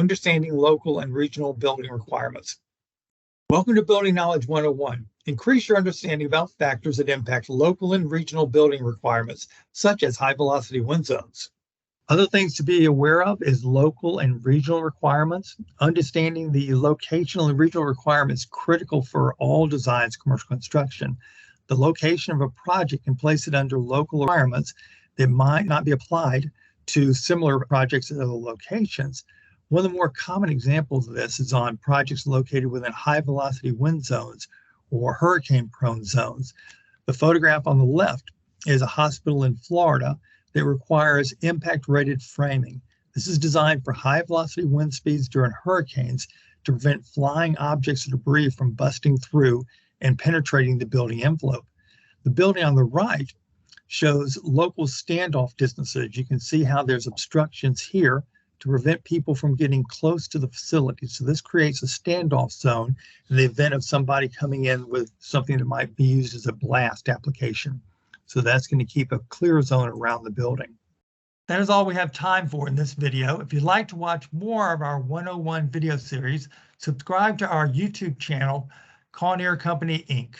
Understanding Local and Regional Building Requirements. Welcome to Building Knowledge 101. Increase your understanding about factors that impact local and regional building requirements, such as high-velocity wind zones. Other things to be aware of is local and regional requirements. Understanding the locational and regional requirements critical for all designs commercial construction. The location of a project can place it under local requirements that might not be applied to similar projects at other locations. One of the more common examples of this is on projects located within high-velocity wind zones or hurricane-prone zones. The photograph on the left is a hospital in Florida that requires impact-rated framing. This is designed for high-velocity wind speeds during hurricanes to prevent flying objects or debris from busting through and penetrating the building envelope. The building on the right shows local standoff distances. You can see how there's obstructions here to prevent people from getting close to the facility. So this creates a standoff zone in the event of somebody coming in with something that might be used as a blast application. So that's going to keep a clear zone around the building. That is all we have time for in this video. If you'd like to watch more of our 101 video series, subscribe to our YouTube channel, Kawneer Company, Inc.